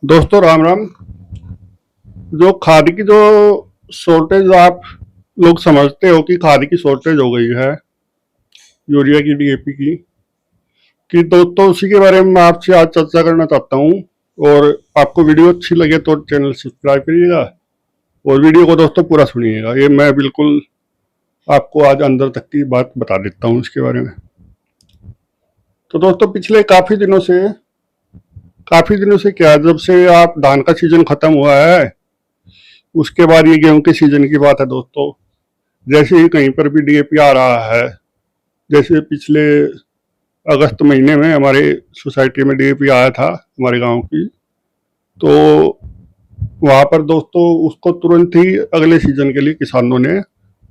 दोस्तों राम राम। जो खाद की जो शॉर्टेज आप लोग समझते हो कि खाद की शॉर्टेज हो गई है, यूरिया की, डीएपी की, कि दोस्तों उसी के बारे में मैं आपसे आज चर्चा करना चाहता हूँ। और आपको वीडियो अच्छी लगे तो चैनल सब्सक्राइब करिएगा और वीडियो को दोस्तों पूरा सुनिएगा। ये मैं बिल्कुल आपको आज अंदर तक की बात बता देता हूँ इसके बारे में। तो दोस्तों पिछले काफी दिनों से क्या, जब से आप धान का सीजन खत्म हुआ है, उसके बाद ये गेहूं के सीजन की बात है दोस्तों। जैसे ही कहीं पर भी डीएपी आ रहा है, जैसे पिछले अगस्त महीने में हमारे सोसाइटी में डीएपी आया था हमारे गांव की, तो वहां पर दोस्तों उसको तुरंत ही अगले सीजन के लिए किसानों ने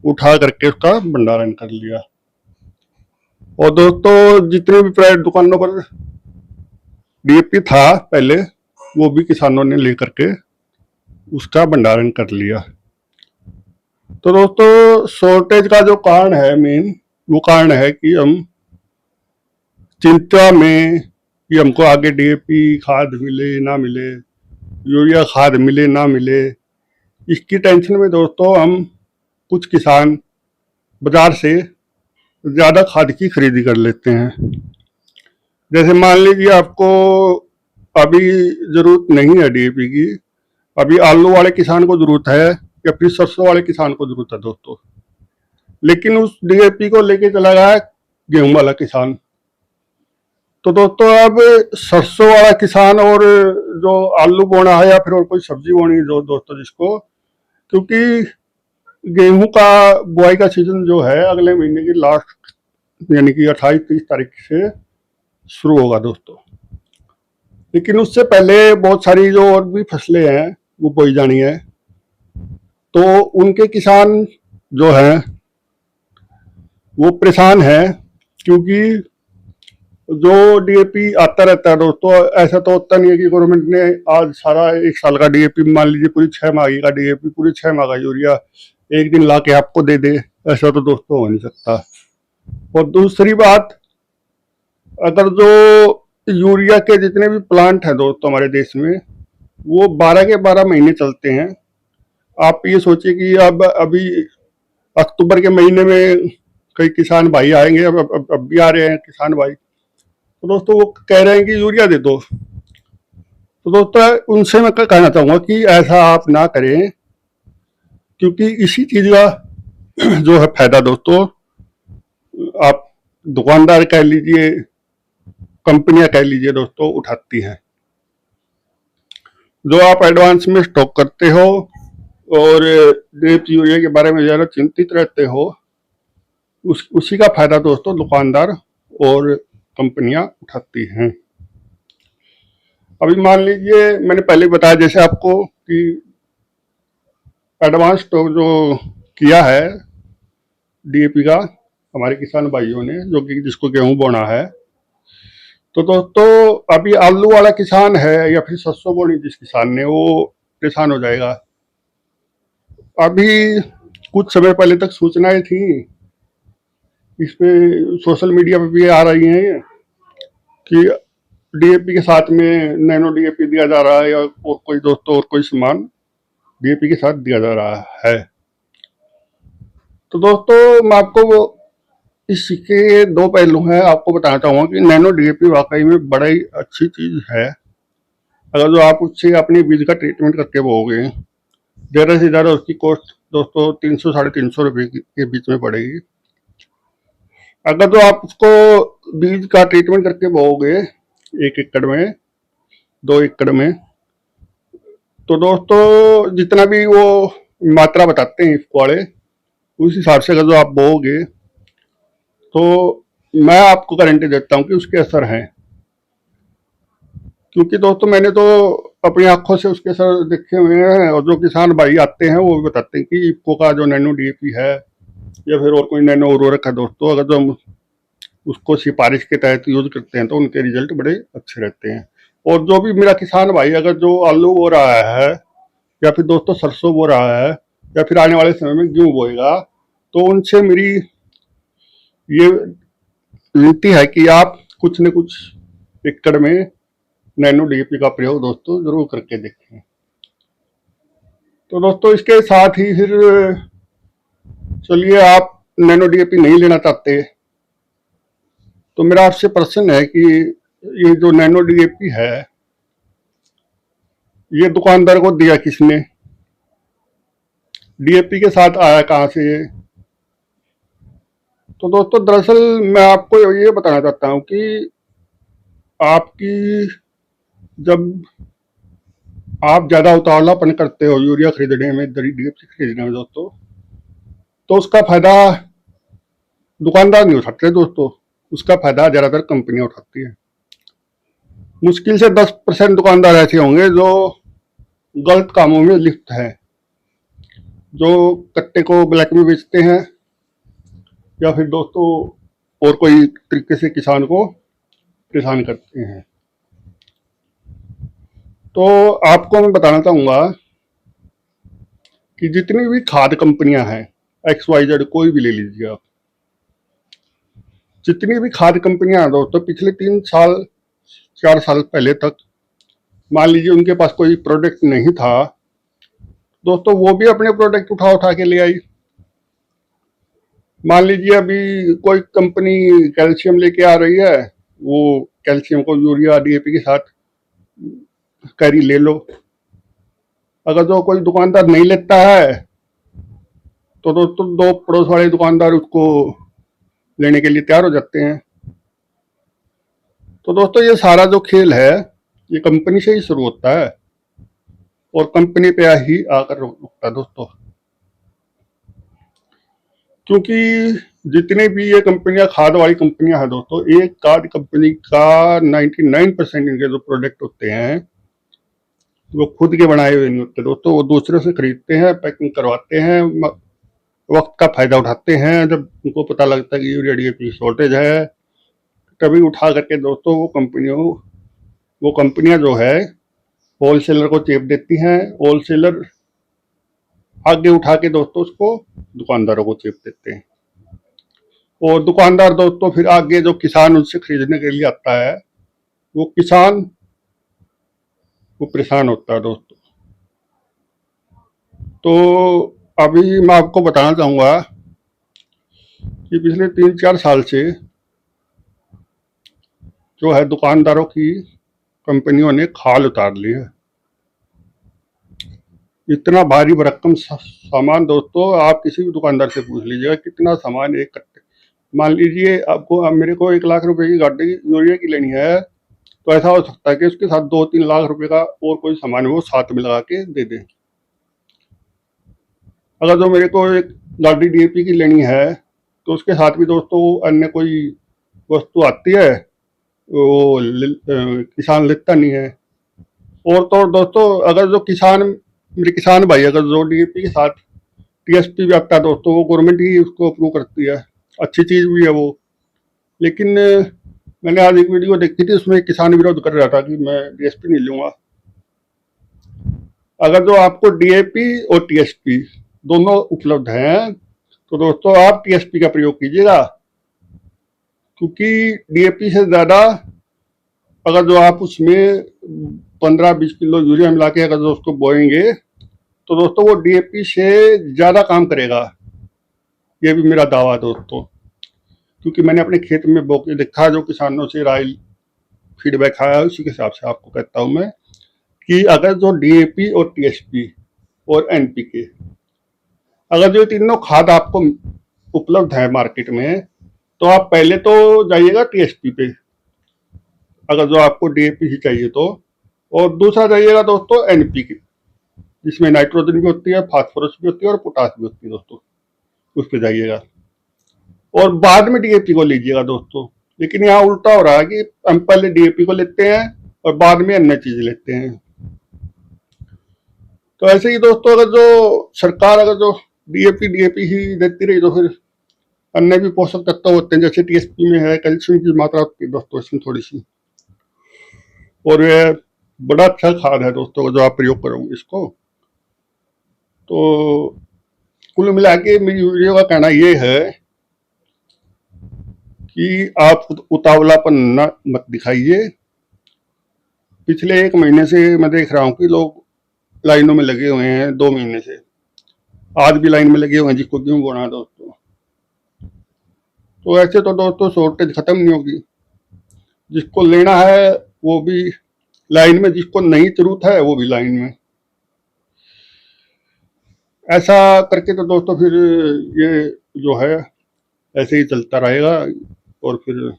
उठा करके उसका भंडारण कर लिया। और दोस्तों जितने भी प्राइवेट दुकानों पर डीएपी था पहले, वो भी किसानों ने लेकर के उसका भंडारण कर लिया। तो दोस्तों शॉर्टेज का जो कारण है मेन, वो कारण है कि हम चिंता में कि हमको आगे डीएपी खाद मिले ना मिले, यूरिया खाद मिले ना मिले, इसकी टेंशन में दोस्तों हम कुछ किसान बाजार से ज़्यादा खाद की खरीदी कर लेते हैं। जैसे मान लीजिए आपको अभी ज़रूरत नहीं है डीएपी की, अभी आलू वाले किसान को ज़रूरत है या फिर सरसों वाले किसान को ज़रूरत है दोस्तों, लेकिन उस डीएपी को लेके चला गया गेहूं वाला किसान। तो दोस्तों अब सरसों वाला किसान और जो आलू बोना है या फिर और कोई सब्जी बोनी है जो दोस्तों जिसको, क्योंकि गेहूं का बुआई का सीजन जो है अगले महीने की लास्ट यानी कि 28-30 तारीख से शुरू होगा दोस्तों। लेकिन उससे पहले बहुत सारी जो और भी फसलें हैं वो बोई जानी है, तो उनके किसान जो हैं वो परेशान है, क्योंकि जो डीएपी आता रहता है दोस्तों, ऐसा तो होता नहीं है कि गवर्नमेंट ने आज सारा एक साल का डीएपी, मान लीजिए पूरी 6 माह का डीएपी, पूरी 6 माह का यूरिया एक दिन ला के आपको दे दे, ऐसा तो दोस्तों हो नहीं सकता। और दूसरी बात, अगर जो यूरिया के जितने भी प्लांट हैं दोस्तों हमारे देश में, वो 12 के 12 महीने चलते हैं। आप ये सोचिए कि अब अभी अक्टूबर के महीने में कई किसान भाई आएंगे, अब भी आ रहे हैं किसान भाई, तो दोस्तों वो कह रहे हैं कि यूरिया दे दो। तो दोस्तों उनसे मैं कहना चाहूंगा कि ऐसा आप ना करें, क्योंकि इसी चीज का जो है फायदा दोस्तों, आप दुकानदार कह लीजिए, कंपनियां कह लीजिए दोस्तों, उठाती हैं। जो आप एडवांस में स्टॉक करते हो और डीएपी यूरिया के बारे में ज्यादा चिंतित रहते हो, उसी का फायदा दोस्तों दुकानदार और कंपनियां उठाती हैं। अभी मान लीजिए मैंने पहले बताया जैसे आपको कि एडवांस स्टॉक जो किया है डीएपी का हमारे किसान भाइयों ने, जो कि जिसको गेहूं बोना है, तो दोस्तों अभी आलू वाला किसान है या फिर सरसों बोनी जिस किसान ने, वो परेशान हो जाएगा। अभी कुछ समय पहले तक सूचनाएं थी, इस पे सोशल मीडिया पे भी आ रही हैं कि डीएपी के साथ में नैनो डीएपी दिया जा रहा है या और कोई दोस्तों और कोई सामान डीएपी के साथ दिया जा रहा है। तो दोस्तों मैं आपको वो इसके दो पहलू हैं, आपको बताना चाहूंगा कि नैनो डीएपी वाकई में बड़ा ही अच्छी चीज है। अगर जो आप उससे अपनी बीज का ट्रीटमेंट करके बोओगे, ज़्यादा से ज़्यादा उसकी कॉस्ट दोस्तों 300-350 रुपये के बीच में पड़ेगी। अगर जो आप उसको बीज का ट्रीटमेंट करके बोओगे 1 एकड़ में, 2 एकड़ में, तो दोस्तों जितना भी वो मात्रा बताते हैं इसको वाले, उस हिसाब से अगर जो आप बोओगे तो मैं आपको गारंटी देता हूँ कि उसके असर हैं। क्योंकि दोस्तों मैंने तो अपनी आंखों से उसके असर देखे हुए हैं, और जो किसान भाई आते हैं वो भी बताते हैं कि इफ्को का जो नैनो डीएपी है या फिर और कोई नैनो उर्वरक है दोस्तों, अगर जो हम उसको सिफारिश के तहत यूज करते हैं तो उनके रिजल्ट बड़े अच्छे रहते हैं। और जो भी मेरा किसान भाई अगर जो आलू बो रहा है या फिर दोस्तों सरसों बो रहा है या फिर आने वाले समय में गेहूं बोएगा, तो उनसे मेरी ये विनती है कि आप कुछ न कुछ एकड़ में नैनो डीएपी का प्रयोग दोस्तों जरूर करके देखें। तो दोस्तों इसके साथ ही फिर चलिए, आप नैनो डीएपी नहीं लेना चाहते तो मेरा आपसे प्रश्न है कि ये जो नैनो डीएपी है ये दुकानदार को दिया किसने, डीएपी के साथ आया कहाँ से ये। तो दोस्तों दरअसल मैं आपको ये बताना चाहता हूँ कि आपकी जब आप ज्यादा उतावलापन करते हो यूरिया खरीदने में, डीएपी खरीदने में दोस्तों, तो उसका फायदा दुकानदार नहीं उठाते दोस्तों, उसका फायदा ज्यादातर कंपनियां उठाती है। मुश्किल से 10% दुकानदार ऐसे होंगे जो गलत कामों में लिप्त हैं, जो कट्टे को ब्लैक में बेचते हैं या फिर दोस्तों और कोई तरीके से किसान को परेशान करते हैं। तो आपको मैं बताना चाहूंगा कि जितनी भी खाद कंपनियां हैं, XYZ कोई भी ले लीजिए आप, जितनी भी खाद कंपनियां हैं दोस्तों, पिछले 3 साल 4 साल पहले तक मान लीजिए उनके पास कोई प्रोडक्ट नहीं था दोस्तों, वो भी अपने प्रोडक्ट उठा उठा के ले आई। मान लीजिए अभी कोई कंपनी कैल्शियम लेके आ रही है, वो कैल्शियम को यूरिया डीएपी के साथ कैरी ले लो। अगर जो कोई दुकानदार नहीं लेता है तो दोस्तों 2 पड़ोस वाले दुकानदार उसको लेने के लिए तैयार हो जाते हैं। तो दोस्तों ये सारा जो खेल है ये कंपनी से ही शुरू होता है और कंपनी पे ही आकर रुकता है दोस्तों, क्योंकि जितने भी ये कंपनियां खाद वाली कंपनियां हैं दोस्तों, एक खाद कंपनी का 99% इनके जो प्रोडक्ट होते हैं वो खुद के बनाए हुए नहीं होते दोस्तों, वो दूसरे से खरीदते हैं, पैकिंग करवाते हैं, वक्त का फायदा उठाते हैं। जब उनको पता लगता है कि यूरिया डीएपी शॉर्टेज है तभी उठा करके दोस्तों वो कंपनियां जो है होलसेलर को चेप देती हैं, होलसेलर आगे उठा के दोस्तों उसको दुकानदारों को चेप देते हैं, और दुकानदार दोस्तों फिर आगे जो किसान उनसे खरीदने के लिए आता है वो किसान वो परेशान होता है दोस्तों। तो अभी मैं आपको बताना चाहूंगा कि पिछले 3-4 साल से जो है दुकानदारों की कंपनियों ने खाल उतार ली है। इतना भारी भरकम सामान दोस्तों, आप किसी भी दुकानदार से पूछ लीजिएगा कितना सामान एक कट्टे। मान लीजिए आपको मेरे को 1 लाख रुपए की गाड़ी यूरिया की लेनी है, तो ऐसा हो सकता है कि उसके साथ 2-3 लाख रुपए का और कोई सामान वो साथ में लगा के दे दें। अगर जो मेरे को एक गाड़ी डीएपी की लेनी है तो उसके साथ भी दोस्तों अन्य कोई वस्तु आती है, वो किसान लेता नहीं है। और तो दोस्तों अगर जो मेरे किसान भाई अगर जो डीएपी के साथ टीएसपी भी आता है दोस्तों, वो गवर्नमेंट ही उसको अप्रूव करती है, अच्छी चीज भी है वो। लेकिन मैंने आज एक वीडियो देखी थी, उसमें किसान विरोध कर रहा था कि मैं डीएसपी नहीं लूंगा। अगर जो आपको डीएपी और टीएसपी दोनों उपलब्ध हैं तो दोस्तों आप टीएसपी का प्रयोग कीजिएगा, क्योंकि डीएपी से ज्यादा अगर जो आप उसमें 15-20 किलो यूरिया मिला के अगर जो उसको बोएंगे तो दोस्तों वो डीएपी से ज्यादा काम करेगा, ये भी मेरा दावा है दोस्तों। क्योंकि मैंने अपने खेत में बो के देखा, जो किसानों से राय फीडबैक आया उसी के हिसाब से आपको कहता हूं मैं कि अगर जो डीएपी और टीएसपी और एनपीके अगर जो तीनों खाद आपको उपलब्ध है मार्केट में, तो आप पहले तो जाइएगा टीएसपी पे अगर जो आपको डीएपी ही चाहिए तो, और दूसरा जाइएगा दोस्तों एनपीके, जिसमें नाइट्रोजन भी होती है, फास्फोरस भी होती है और पोटास भी होती है दोस्तों, उस पे जाइएगा और बाद में डीएपी को लीजिएगा दोस्तों। लेकिन यहाँ उल्टा हो रहा है कि हम पहले डीएपी को लेते हैं और बाद में अन्य चीज लेते हैं। तो ऐसे ही दोस्तों अगर जो सरकार अगर जो डीएपी ही देती रही तो फिर अन्य भी पोषक तत्व होते हैं, जैसे टीएसपी में है कैल्शियम की मात्रा होती है दोस्तों इसमें थोड़ी सी, और यह बड़ा अच्छा खाद है दोस्तों जो आप प्रयोग करोगे इसको। तो कुल मिला के मेरी वीडियो का कहना ये है कि आप उतावलापन मत दिखाइए, पिछले 1 महीने से मैं देख रहा हूँ कि लोग लाइनों में लगे हुए हैं, 2 महीने से आज भी लाइन में लगे हुए हैं जिसको गेहूं बोना है दोस्तों। तो ऐसे तो दोस्तों शॉर्टेज खत्म नहीं होगी, जिसको लेना है वो भी लाइन में, जिसको नहीं जरूरत है वो भी लाइन में। ऐसा करके तो दोस्तों फिर ये जो है ऐसे ही चलता रहेगा और फिर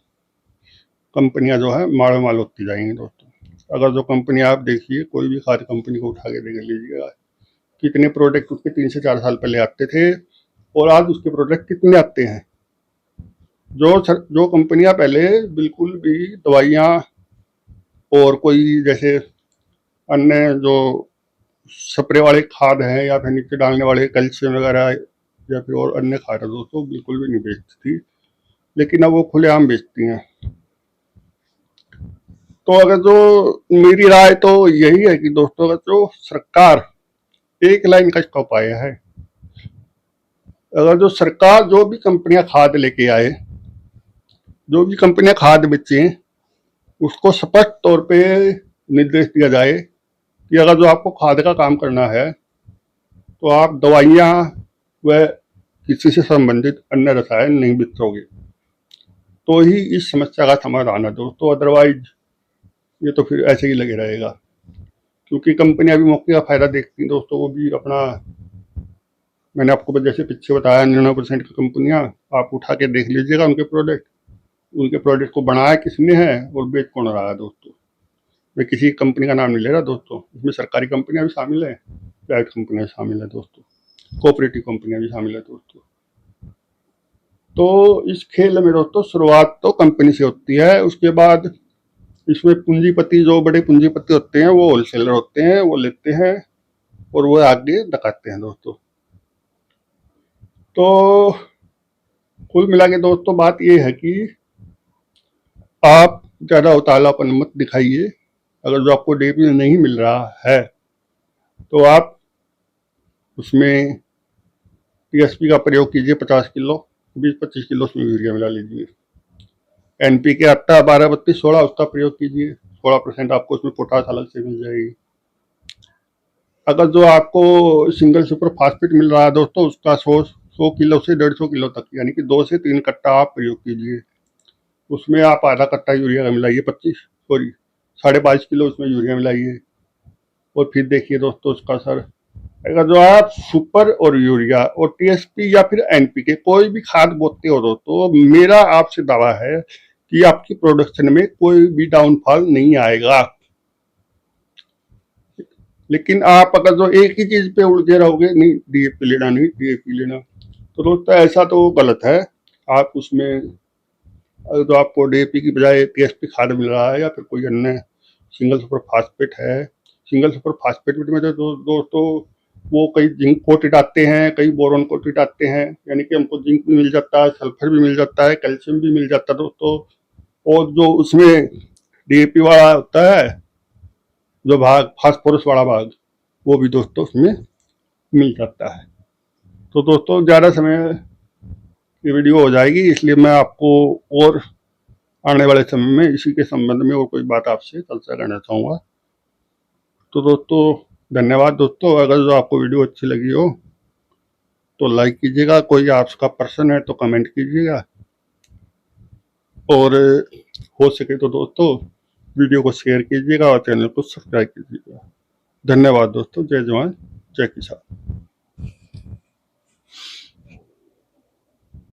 कंपनियां जो है माल माल होती जाएंगी दोस्तों। अगर जो कंपनी आप देखिए, कोई भी खाद कंपनी को उठा के देख लीजिएगा, कितने प्रोडक्ट उसके 3 से 4 साल पहले आते थे और आज उसके प्रोडक्ट कितने आते हैं। जो कंपनियां पहले बिल्कुल भी दवाइयां और कोई जैसे अन्य जो स्प्रे वाले खाद हैं या फिर नीचे डालने वाले कैल्शियम वगैरह या फिर और अन्य खाद है दोस्तों, बिल्कुल भी नहीं बेचती थी, लेकिन अब वो खुलेआम बेचती हैं। तो अगर जो मेरी राय तो यही है कि दोस्तों, अगर जो सरकार एक लाइन का इसका उपाय है, अगर जो सरकार जो भी कंपनियां खाद लेके आए, जो भी कंपनियां खाद बेचे, उसको स्पष्ट तौर पे निर्देश दिया जाए कि अगर जो आपको खाद का काम करना है तो आप दवाइयां व किसी से संबंधित अन्य रसायन नहीं बेचोगे, तो ही इस समस्या का समाधान है दोस्तों। अदरवाइज ये तो फिर ऐसे ही लगे रहेगा, क्योंकि कंपनियां भी मौके का फायदा देखती हैं दोस्तों। वो भी अपना, मैंने आपको जैसे पीछे बताया 99% की कंपनियां, आप उठा के देख लीजिएगा उनके प्रोडक्ट को बनाया किसने है और बेच कौन रहा है दोस्तों। मैं किसी कंपनी का नाम नहीं ले रहा दोस्तों, इसमें सरकारी कंपनियां भी शामिल है, प्राइवेट कंपनियां भी शामिल है दोस्तों, कोऑपरेटिव कंपनियां भी शामिल है दोस्तों। तो इस खेल में दोस्तों शुरुआत तो कंपनी से होती है, उसके बाद इसमें पूंजीपति, जो बड़े पूंजीपति होते हैं वो होलसेलर होते हैं, वो लेते हैं और वो आगे धकाते हैं दोस्तों। तो कुल मिला के दोस्तों बात ये है कि आप ज़्यादा उतावलापन मत दिखाइए। अगर जो आपको डीएपी नहीं मिल रहा है तो आप उसमें टीएसपी का प्रयोग कीजिए, 50 किलो, 20-25 किलो उसमें यूरिया मिला लीजिए। एनपीके आता है 12-32-16, उसका प्रयोग कीजिए, 16% आपको उसमें पोटास अलग से मिल जाएगी। अगर जो आपको सिंगल सुपर फास्फेट मिल रहा है दोस्तों, उसका 100 किलो से 150 किलो तक, यानी कि 2 से 3 कट्टा आप प्रयोग कीजिए। उसमें आप आधा कट्टा यूरिया का मिलाइए, 22.5 किलो उसमें यूरिया मिलाइए और फिर देखिए दोस्तों उसका असर। अगर जो आप सुपर और यूरिया और टीएसपी या फिर एनपीके कोई भी खाद बोते हो दोस्तों, मेरा आपसे दावा है कि आपकी प्रोडक्शन में कोई भी डाउनफॉल नहीं आएगा। लेकिन आप अगर जो एक ही चीज पे उलझे रहोगे, नहीं डीएपी लेना, नहीं डीएपी लेना, तो दोस्तों ऐसा तो गलत है। आप उसमें तो आपको डीएपी की बजाय टीएसपी खाद मिल रहा है या फिर कोई अन्य सिंगल सुपर फास्फेट है। सिंगल सुपर फास्फेट में तो दोस्तों वो कई जिंक कोटेड आते हैं, कई बोरॉन कोटेड आते हैं, यानी कि हमको जिंक भी मिल जाता है, सल्फर भी मिल जाता है, कैल्शियम भी मिल जाता है दोस्तों। और जो उसमें डीएपी वाला होता है, जो भाग फास्फोरस वाला भाग, वो भी दोस्तों उसमें मिल जाता है। तो दोस्तों ज़्यादा समय ये वीडियो हो जाएगी, इसलिए मैं आपको और आने वाले समय में इसी के संबंध में और कोई बात आपसे चर्चा करना चाहूँगा। तो दोस्तों धन्यवाद दोस्तों। अगर जो आपको वीडियो अच्छी लगी हो तो लाइक कीजिएगा, कोई आपका प्रश्न है तो कमेंट कीजिएगा, और हो सके तो दोस्तों वीडियो को शेयर कीजिएगा और चैनल को सब्सक्राइब कीजिएगा। धन्यवाद दोस्तों। जय जवान जय किसान।